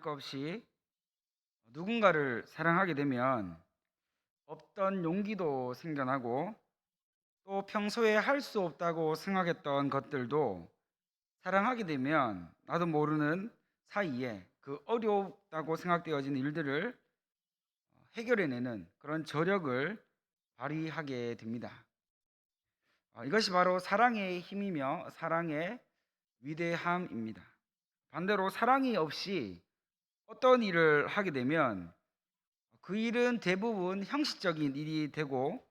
것 없이 누군가를 사랑하게 되면 없던 용기도 생겨나고 또 평소에 할 수 없다고 생각했던 것들도 사랑하게 되면 나도 모르는 사이에 그 어렵다고 생각되어진 일들을 해결해내는 그런 저력을 발휘하게 됩니다. 이것이 바로 사랑의 힘이며 사랑의 위대함입니다. 반대로 사랑이 없이 어떤 일을 하게 되면 그 일은 대부분 형식적인 일이 되고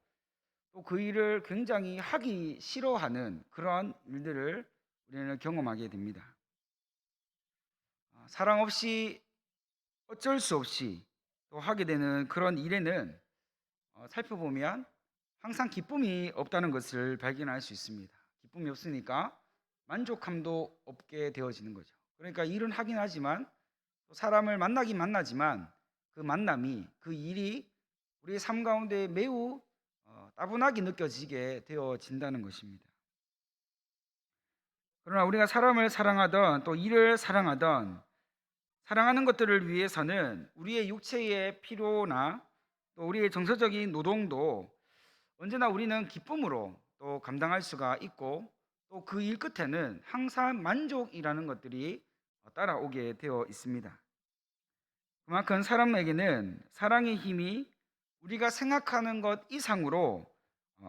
또 그 일을 굉장히 하기 싫어하는 그러한 일들을 우리는 경험하게 됩니다. 사랑 없이 어쩔 수 없이 또 하게 되는 그런 일에는 살펴보면 항상 기쁨이 없다는 것을 발견할 수 있습니다. 기쁨이 없으니까 만족함도 없게 되어지는 거죠. 그러니까 일은 하긴 하지만 또 사람을 만나긴 만나지만 그 만남이 그 일이 우리의 삶 가운데 매우 따분하게 느껴지게 되어진다는 것입니다. 그러나 우리가 사람을 사랑하던 또 일을 사랑하던 사랑하는 것들을 위해서는 우리의 육체의 필요나 또 우리의 정서적인 노동도 언제나 우리는 기쁨으로 또 감당할 수가 있고 또 그 일 끝에는 항상 만족이라는 것들이 따라오게 되어 있습니다. 그만큼 사람에게는 사랑의 힘이 우리가 생각하는 것 이상으로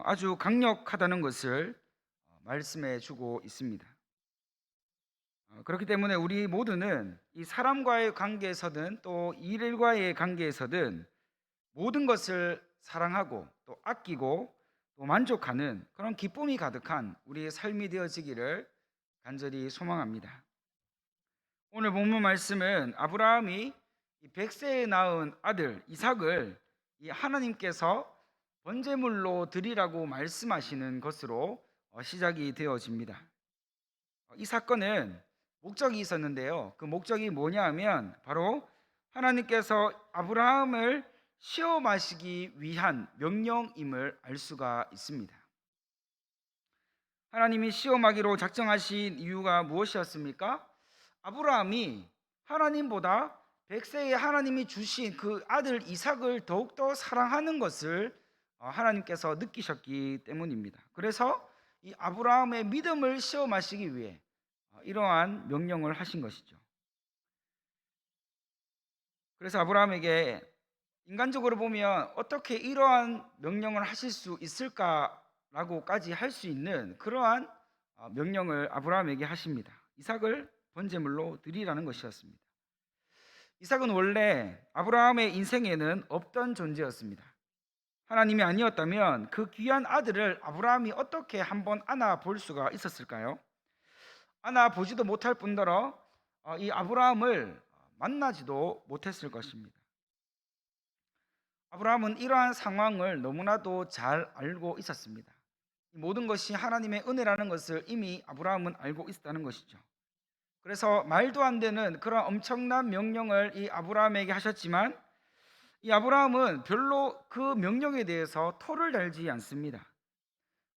아주 강력하다는 것을 말씀해 주고 있습니다. 그렇기 때문에 우리 모두는 이 사람과의 관계에서든 또 일과의 관계에서든 모든 것을 사랑하고 또 아끼고 또 만족하는 그런 기쁨이 가득한 우리의 삶이 되어지기를 간절히 소망합니다. 오늘 본문 말씀은 아브라함이 100세에 낳은 아들 이삭을 이 하나님께서 번제물로 드리라고 말씀하시는 것으로 시작이 되어집니다. 이 사건은 목적이 있었는데요. 그 목적이 뭐냐 하면 바로 하나님께서 아브라함을 시험하시기 위한 명령임을 알 수가 있습니다. 하나님이 시험하기로 작정하신 이유가 무엇이었습니까? 아브라함이 하나님보다 100세에 하나님이 주신 그 아들 이삭을 더욱더 사랑하는 것을 하나님께서 느끼셨기 때문입니다. 그래서 이 아브라함의 믿음을 시험하시기 위해 이러한 명령을 하신 것이죠. 그래서 아브라함에게 인간적으로 보면 어떻게 이러한 명령을 하실 수 있을까라고까지 할 수 있는 그러한 명령을 아브라함에게 하십니다. 이삭을 번제물로 드리라는 것이었습니다. 이삭은 원래 아브라함의 인생에는 없던 존재였습니다. 하나님이 아니었다면 그 귀한 아들을 아브라함이 어떻게 한번 안아볼 수가 있었을까요? 안아보지도 못할 뿐더러 이 아브라함을 만나지도 못했을 것입니다. 아브라함은 이러한 상황을 너무나도 잘 알고 있었습니다. 모든 것이 하나님의 은혜라는 것을 이미 아브라함은 알고 있었다는 것이죠. 그래서 말도 안 되는 그런 엄청난 명령을 이 아브라함에게 하셨지만 이 아브라함은 별로 그 명령에 대해서 토를 달지 않습니다.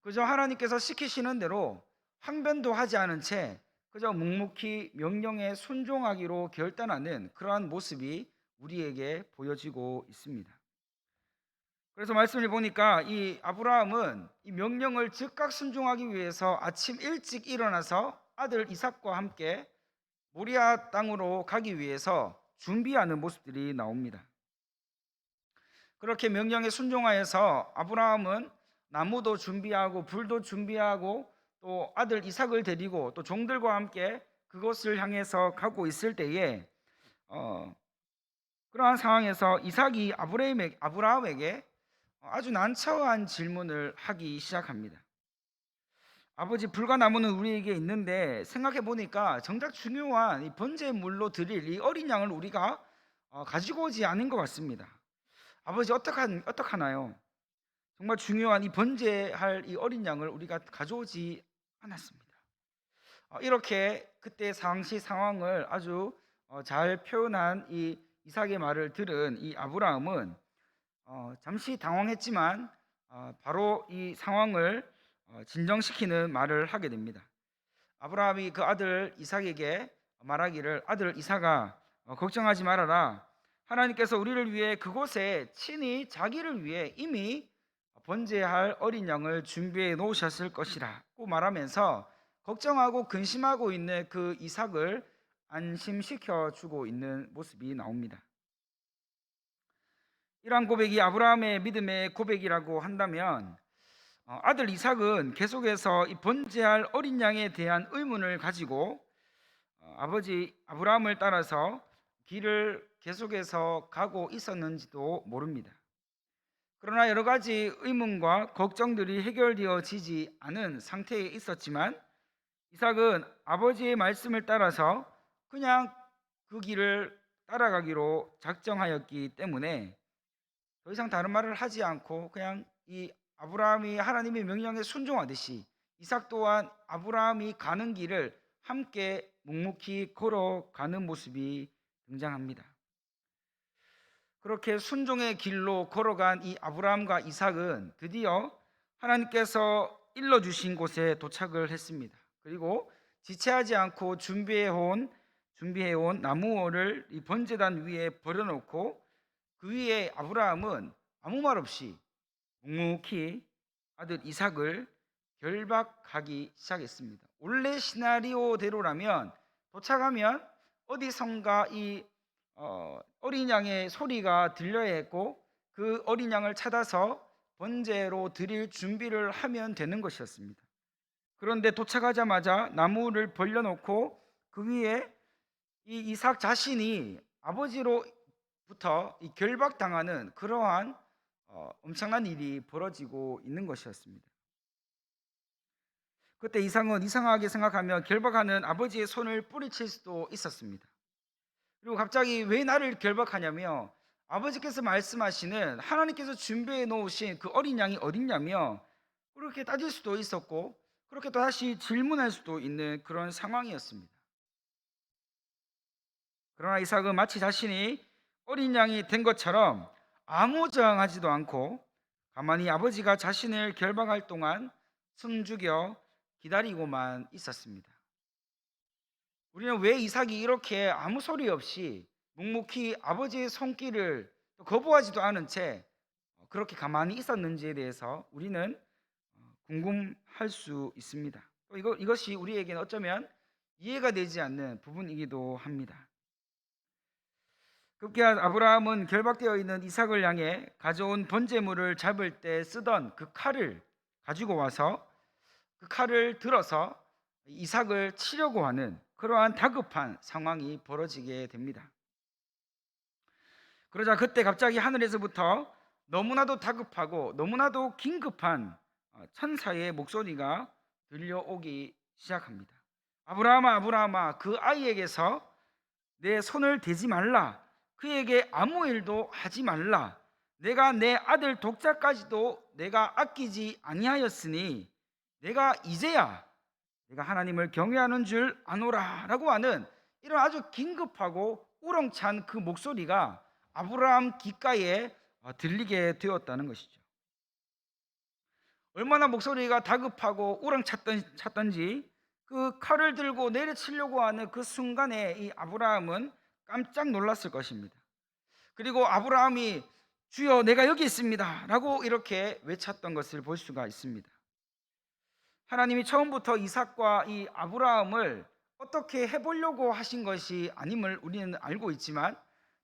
그저 하나님께서 시키시는 대로 항변도 하지 않은 채 그저 묵묵히 명령에 순종하기로 결단하는 그러한 모습이 우리에게 보여지고 있습니다. 그래서 말씀을 보니까 이 아브라함은 이 명령을 즉각 순종하기 위해서 아침 일찍 일어나서 아들 이삭과 함께 모리아 땅으로 가기 위해서 준비하는 모습들이 나옵니다. 그렇게 명령에 순종하여서 아브라함은 나무도 준비하고 불도 준비하고 또 아들 이삭을 데리고 또 종들과 함께 그곳을 향해서 가고 있을 때에 그러한 상황에서 이삭이 아브라함에게 아주 난처한 질문을 하기 시작합니다. 아버지, 불과 나무는 우리에게 있는데 생각해 보니까 정작 중요한 이 번제물로 드릴 이 어린 양을 우리가 가지고 오지 않은 것 같습니다. 아버지, 어떡하나요? 정말 중요한 이 번제할 이 어린 양을 우리가 가져오지 않았습니다. 이렇게 그때 상시 상황을 아주 잘 표현한 이 이삭의 말을 들은 이 아브라함은 잠시 당황했지만 바로 이 상황을 진정시키는 말을 하게 됩니다. 아브라함이 그 아들 이삭에게 말하기를, 아들 이삭아, 걱정하지 말아라. 하나님께서 우리를 위해 그곳에 친히 자기를 위해 이미 번제할 어린 양을 준비해 놓으셨을 것이라고 말하면서 걱정하고 근심하고 있는 그 이삭을 안심시켜 주고 있는 모습이 나옵니다. 이러한 고백이 아브라함의 믿음의 고백이라고 한다면 아들 이삭은 계속해서 이 번제할 어린 양에 대한 의문을 가지고 아버지 아브라함을 따라서 길을 계속해서 가고 있었는지도 모릅니다. 그러나 여러 가지 의문과 걱정들이 해결되어지지 않은 상태에 있었지만 이삭은 아버지의 말씀을 따라서 그냥 그 길을 따라가기로 작정하였기 때문에 더 이상 다른 말을 하지 않고 그냥 이 아브라함이 하나님의 명령에 순종하듯이 이삭 또한 아브라함이 가는 길을 함께 묵묵히 걸어가는 모습이 등장합니다. 그렇게 순종의 길로 걸어간 이 아브라함과 이삭은 드디어 하나님께서 일러주신 곳에 도착을 했습니다. 그리고 지체하지 않고 준비해온 나무월을 이 번제단 위에 버려놓고 그 위에 아브라함은 아무 말 없이 묵묵히 아들 이삭을 결박하기 시작했습니다. 원래 시나리오대로라면 도착하면 어디선가 이 어린 양의 소리가 들려야 했고 그 어린 양을 찾아서 번제로 드릴 준비를 하면 되는 것이었습니다. 그런데 도착하자마자 나무를 벌려놓고 그 위에 이 이삭 자신이 아버지로부터 이 결박당하는 그러한 엄청난 일이 벌어지고 있는 것이었습니다. 그때 이삭은 이상하게 생각하며 결박하는 아버지의 손을 뿌리칠 수도 있었습니다. 그리고 갑자기 왜 나를 결박하냐며 아버지께서 말씀하시는 하나님께서 준비해 놓으신 그 어린 양이 어딨냐며 그렇게 따질 수도 있었고 그렇게 또 다시 질문할 수도 있는 그런 상황이었습니다. 그러나 이삭은 마치 자신이 어린 양이 된 것처럼 아무 저항하지도 않고 가만히 아버지가 자신을 결박할 동안 숨죽여 기다리고만 있었습니다. 우리는 왜 이삭이 이렇게 아무 소리 없이 묵묵히 아버지의 손길을 거부하지도 않은 채 그렇게 가만히 있었는지에 대해서 우리는 궁금할 수 있습니다. 또 이것이 우리에게는 어쩌면 이해가 되지 않는 부분이기도 합니다. 급기야 아브라함은 결박되어 있는 이삭을 향해 가져온 번제물을 잡을 때 쓰던 그 칼을 가지고 와서 그 칼을 들어서 이삭을 치려고 하는 그러한 다급한 상황이 벌어지게 됩니다. 그러자 그때 갑자기 하늘에서부터 너무나도 다급하고 너무나도 긴급한 천사의 목소리가 들려오기 시작합니다. 아브라함아 아브라함아 그 아이에게서 내 손을 대지 말라. 그에게 아무 일도 하지 말라. 내가 내 아들 독자까지도 내가 아끼지 아니하였으니 내가 이제야 내가 하나님을 경외하는 줄 아노라 라고 하는 이런 아주 긴급하고 우렁찬 그 목소리가 아브라함 귓가에 들리게 되었다는 것이죠. 얼마나 목소리가 다급하고 우렁찼던지 그 칼을 들고 내려치려고 하는 그 순간에 이 아브라함은 깜짝 놀랐을 것입니다. 그리고 아브라함이 주여 내가 여기 있습니다 라고 이렇게 외쳤던 것을 볼 수가 있습니다. 하나님이 처음부터 이삭과 이 아브라함을 어떻게 해보려고 하신 것이 아님을 우리는 알고 있지만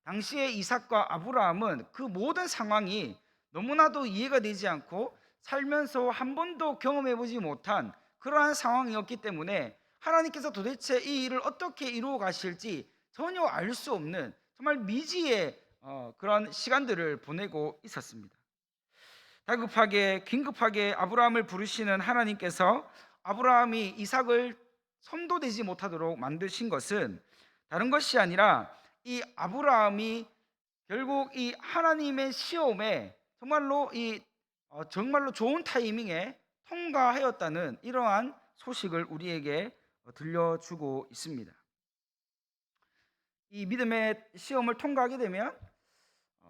당시에 이삭과 아브라함은 그 모든 상황이 너무나도 이해가 되지 않고 살면서 한 번도 경험해보지 못한 그러한 상황이었기 때문에 하나님께서 도대체 이 일을 어떻게 이루어 가실지 전혀 알 수 없는 정말 미지의 그런 시간들을 보내고 있었습니다. 다급하게 긴급하게 아브라함을 부르시는 하나님께서 아브라함이 이삭을 손도 대지 못하도록 만드신 것은 다른 것이 아니라 이 아브라함이 결국 이 하나님의 시험에 정말로 좋은 타이밍에 통과하였다는 이러한 소식을 우리에게 들려주고 있습니다. 이 믿음의 시험을 통과하게 되면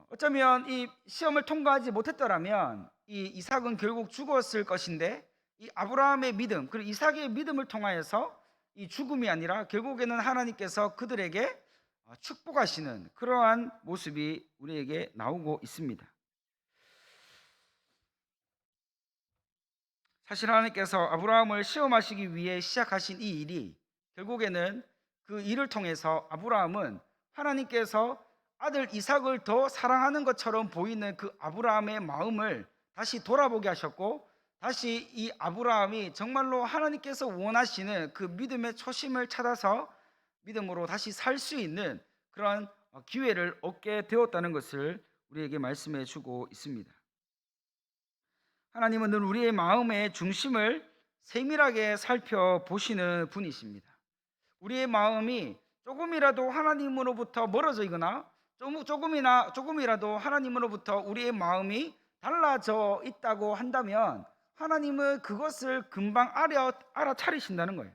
어쩌면 이 시험을 통과하지 못했더라면 이 이삭은 결국 죽었을 것인데 이 아브라함의 믿음 그리고 이삭의 믿음을 통하여서 이 죽음이 아니라 결국에는 하나님께서 그들에게 축복하시는 그러한 모습이 우리에게 나오고 있습니다. 사실 하나님께서 아브라함을 시험하시기 위해 시작하신 이 일이 결국에는 그 일을 통해서 아브라함은 하나님께서 아들 이삭을 더 사랑하는 것처럼 보이는 그 아브라함의 마음을 다시 돌아보게 하셨고, 다시 이 아브라함이 정말로 하나님께서 원하시는 그 믿음의 초심을 찾아서 믿음으로 다시 살 수 있는 그런 기회를 얻게 되었다는 것을 우리에게 말씀해 주고 있습니다. 하나님은 늘 우리의 마음의 중심을 세밀하게 살펴보시는 분이십니다. 우리의 마음이 조금이라도 하나님으로부터 멀어지거나 조금이라도 하나님으로부터 우리의 마음이 달라져 있다고 한다면 하나님은 그것을 금방 알아차리신다는 거예요.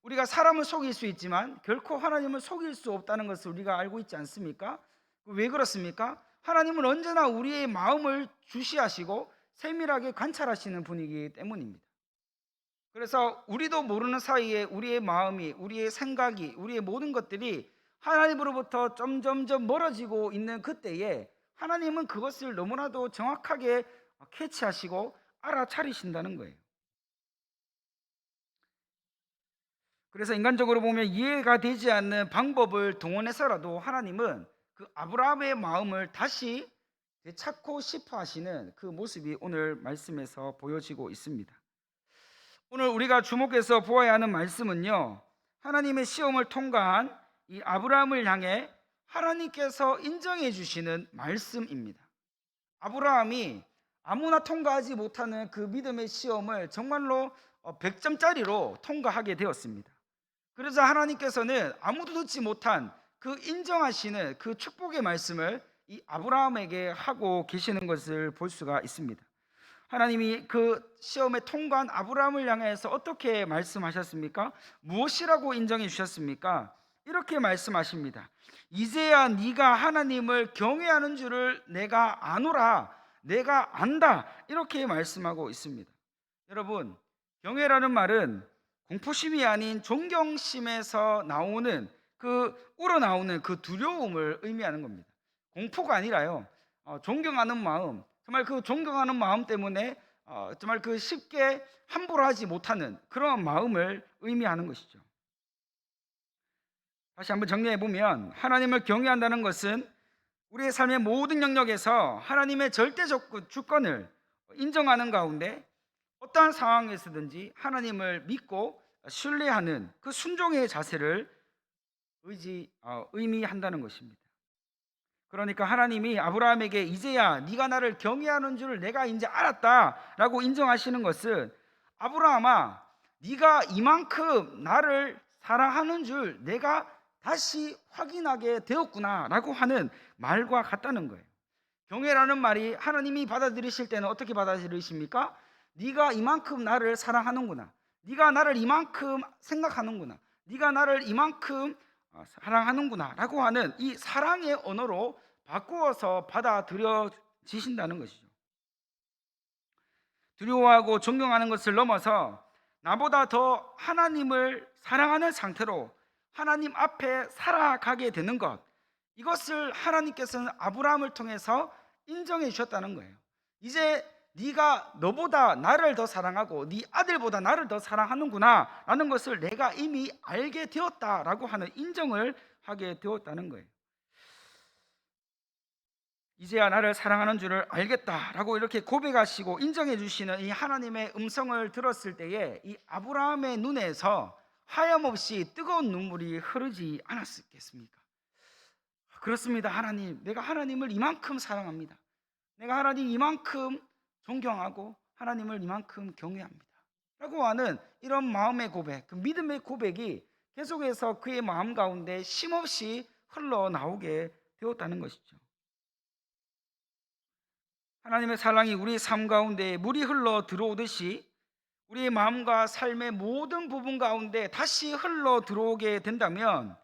우리가 사람을 속일 수 있지만 결코 하나님을 속일 수 없다는 것을 우리가 알고 있지 않습니까? 왜 그렇습니까? 하나님은 언제나 우리의 마음을 주시하시고 세밀하게 관찰하시는 분이기 때문입니다. 그래서 우리도 모르는 사이에 우리의 마음이, 우리의 생각이, 우리의 모든 것들이 하나님으로부터 점점점 멀어지고 있는 그때에 하나님은 그것을 너무나도 정확하게 캐치하시고 알아차리신다는 거예요. 그래서 인간적으로 보면 이해가 되지 않는 방법을 동원해서라도 하나님은 그 아브라함의 마음을 다시 되찾고 싶어 하시는 그 모습이 오늘 말씀에서 보여지고 있습니다. 오늘 우리가 주목해서 보아야 하는 말씀은요, 하나님의 시험을 통과한 이 아브라함을 향해 하나님께서 인정해 주시는 말씀입니다. 아브라함이 아무나 통과하지 못하는 그 믿음의 시험을 정말로 100점짜리로 통과하게 되었습니다. 그래서 하나님께서는 아무도 듣지 못한 그 인정하시는 그 축복의 말씀을 이 아브라함에게 하고 계시는 것을 볼 수가 있습니다. 하나님이 그 시험에 통과한 아브라함을 향해서 어떻게 말씀하셨습니까? 무엇이라고 인정해 주셨습니까? 이렇게 말씀하십니다. 이제야 네가 하나님을 경외하는 줄을 내가 아노라, 내가 안다, 이렇게 말씀하고 있습니다. 여러분, 경외라는 말은 공포심이 아닌 존경심에서 나오는 우러나오는 그 두려움을 의미하는 겁니다. 공포가 아니라요, 존경하는 마음, 정말 그 존경하는 마음 때문에 정말 그 쉽게 함부로 하지 못하는 그런 마음을 의미하는 것이죠. 다시 한번 정리해 보면, 하나님을 경외한다는 것은 우리의 삶의 모든 영역에서 하나님의 절대적 주권을 인정하는 가운데 어떠한 상황에서든지 하나님을 믿고 신뢰하는 그 순종의 자세를 의미한다는 것입니다. 그러니까 하나님이 아브라함에게 이제야 네가 나를 경외하는 줄을 내가 이제 알았다라고 인정하시는 것은, 아브라함아, 네가 이만큼 나를 사랑하는 줄 내가 다시 확인하게 되었구나라고 하는 말과 같다는 거예요. 경외라는 말이 하나님이 받아들이실 때는 어떻게 받아들이십니까? 네가 이만큼 나를 사랑하는구나, 네가 나를 이만큼 생각하는구나, 네가 나를 이만큼 사랑하는구나 라고 하는 이 사랑의 언어로 바꾸어서 받아들여지신다는 것이죠. 두려워하고 존경하는 것을 넘어서 나보다 더 하나님을 사랑하는 상태로 하나님 앞에 살아가게 되는 것, 이것을 하나님께서는 아브라함을 통해서 인정해 주셨다는 거예요. 이제 네가 너보다 나를 더 사랑하고 네 아들보다 나를 더 사랑하는구나 라는 것을 내가 이미 알게 되었다라고 하는 인정을 하게 되었다는 거예요. 이제야 나를 사랑하는 줄을 알겠다라고 이렇게 고백하시고 인정해 주시는 이 하나님의 음성을 들었을 때에 이 아브라함의 눈에서 하염없이 뜨거운 눈물이 흐르지 않았겠습니까? 그렇습니다. 하나님, 내가 하나님을 이만큼 사랑합니다. 내가 하나님 이만큼 존경하고 하나님을 이만큼 경외합니다 라고 하는 이런 마음의 고백, 그 믿음의 고백이 계속해서 그의 마음 가운데 쉼없이 흘러나오게 되었다는 것이죠. 하나님의 사랑이 우리 삶 가운데 물이 흘러 들어오듯이 우리의 마음과 삶의 모든 부분 가운데 다시 흘러 들어오게 된다면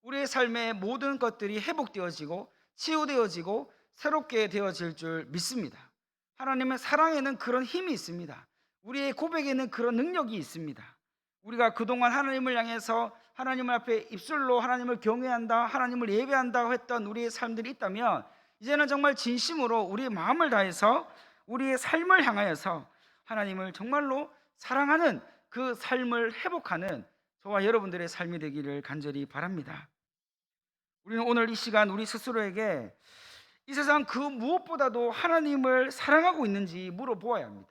우리의 삶의 모든 것들이 회복되어지고 치유되어지고 새롭게 되어질 줄 믿습니다. 하나님의 사랑에는 그런 힘이 있습니다. 우리의 고백에는 그런 능력이 있습니다. 우리가 그동안 하나님을 향해서 하나님 앞에 입술로 하나님을 경외한다, 하나님을 예배한다고 했던 우리의 삶들이 있다면, 이제는 정말 진심으로 우리의 마음을 다해서 우리의 삶을 향하여서 하나님을 정말로 사랑하는 그 삶을 회복하는 저와 여러분들의 삶이 되기를 간절히 바랍니다. 우리는 오늘 이 시간 우리 스스로에게 이 세상 그 무엇보다도 하나님을 사랑하고 있는지 물어보아야 합니다.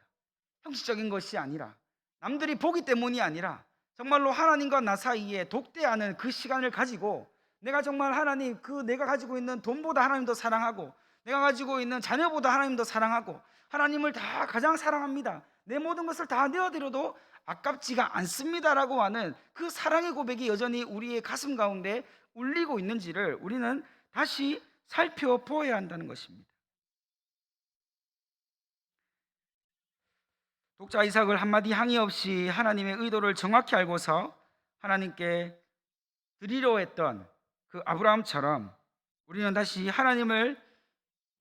형식적인 것이 아니라, 남들이 보기 때문이 아니라, 정말로 하나님과 나 사이에 독대하는 그 시간을 가지고 내가 정말 하나님, 그 내가 가지고 있는 돈보다 하나님 더 사랑하고, 내가 가지고 있는 자녀보다 하나님 더 사랑하고, 하나님을 다 가장 사랑합니다, 내 모든 것을 다 내어드려도 아깝지가 않습니다라고 하는 그 사랑의 고백이 여전히 우리의 가슴 가운데 울리고 있는지를 우리는 다시 살펴보아야 한다는 것입니다. 독자 이삭을 한마디 항의 없이 하나님의 의도를 정확히 알고서 하나님께 드리려 했던 그 아브라함처럼 우리는 다시 하나님을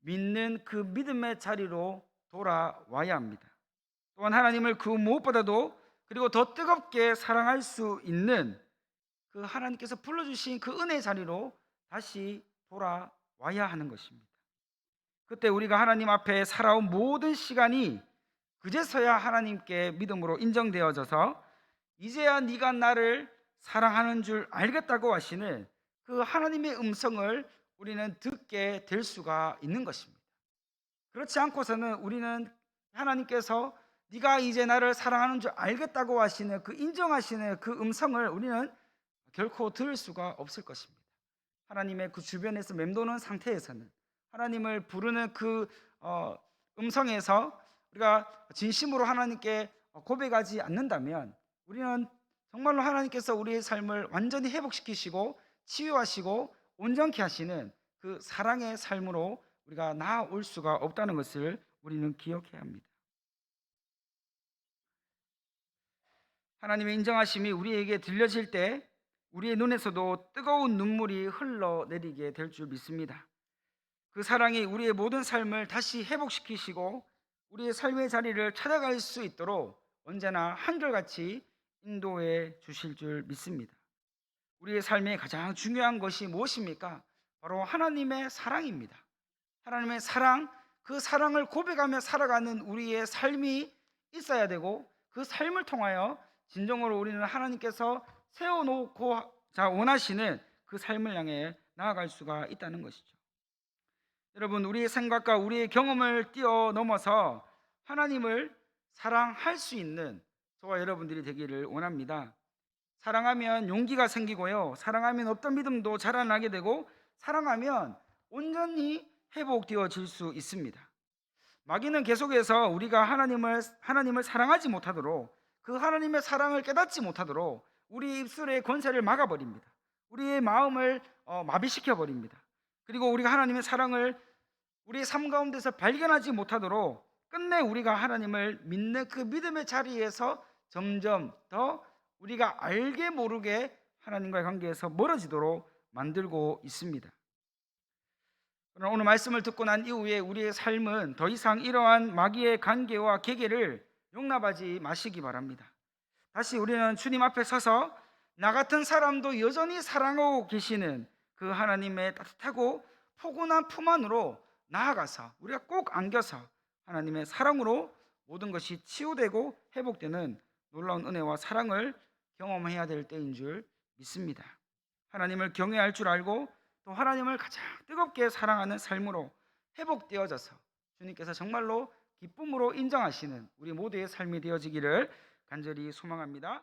믿는 그 믿음의 자리로 돌아와야 합니다. 또한 하나님을 그 무엇보다도 그리고 더 뜨겁게 사랑할 수 있는 그 하나님께서 불러주신 그 은혜의 자리로 다시 돌아와야 하는 것입니다. 그때 우리가 하나님 앞에 살아온 모든 시간이 그제서야 하나님께 믿음으로 인정되어져서 이제야 네가 나를 사랑하는 줄 알겠다고 하시는 그 하나님의 음성을 우리는 듣게 될 수가 있는 것입니다. 그렇지 않고서는 우리는 하나님께서 네가 이제 나를 사랑하는 줄 알겠다고 하시는 그 인정하시는 그 음성을 우리는 결코 들을 수가 없을 것입니다. 하나님의 그 주변에서 맴도는 상태에서는 하나님을 부르는 그 음성에서 우리가 진심으로 하나님께 고백하지 않는다면 우리는 정말로 하나님께서 우리의 삶을 완전히 회복시키시고 치유하시고 온전케 하시는 그 사랑의 삶으로 우리가 나아올 수가 없다는 것을 우리는 기억해야 합니다. 하나님의 인정하심이 우리에게 들려질 때 우리의 눈에서도 뜨거운 눈물이 흘러내리게 될 줄 믿습니다. 그 사랑이 우리의 모든 삶을 다시 회복시키시고 우리의 삶의 자리를 찾아갈 수 있도록 언제나 한결같이 인도해 주실 줄 믿습니다. 우리의 삶의 가장 중요한 것이 무엇입니까? 바로 하나님의 사랑입니다. 하나님의 사랑, 그 사랑을 고백하며 살아가는 우리의 삶이 있어야 되고, 그 삶을 통하여 진정으로 우리는 하나님께서 세워놓고자 원하시는 그 삶을 향해 나아갈 수가 있다는 것이죠. 여러분, 우리의 생각과 우리의 경험을 뛰어넘어서 하나님을 사랑할 수 있는 저와 여러분들이 되기를 원합니다. 사랑하면 용기가 생기고요, 사랑하면 없던 믿음도 자라나게 되고, 사랑하면 온전히 회복되어질 수 있습니다. 마귀는 계속해서 우리가 하나님을 사랑하지 못하도록, 그 하나님의 사랑을 깨닫지 못하도록 우리 입술의 권세를 막아버립니다. 우리의 마음을 마비시켜 버립니다. 그리고 우리가 하나님의 사랑을 우리의 삶 가운데서 발견하지 못하도록 끝내 우리가 하나님을 믿는 그 믿음의 자리에서 점점 더 우리가 알게 모르게 하나님과의 관계에서 멀어지도록 만들고 있습니다. 그러나 오늘 말씀을 듣고 난 이후에 우리의 삶은 더 이상 이러한 마귀의 관계와 계계를 용납하지 마시기 바랍니다. 다시 우리는 주님 앞에 서서 나 같은 사람도 여전히 사랑하고 계시는 그 하나님의 따뜻하고 포근한 품 안으로 나아가서 우리가 꼭 안겨서 하나님의 사랑으로 모든 것이 치유되고 회복되는 놀라운 은혜와 사랑을 경험해야 될 때인 줄 믿습니다. 하나님을 경외할 줄 알고 또 하나님을 가장 뜨겁게 사랑하는 삶으로 회복되어져서 주님께서 정말로 기쁨으로 인정하시는 우리 모두의 삶이 되어지기를 간절히 소망합니다.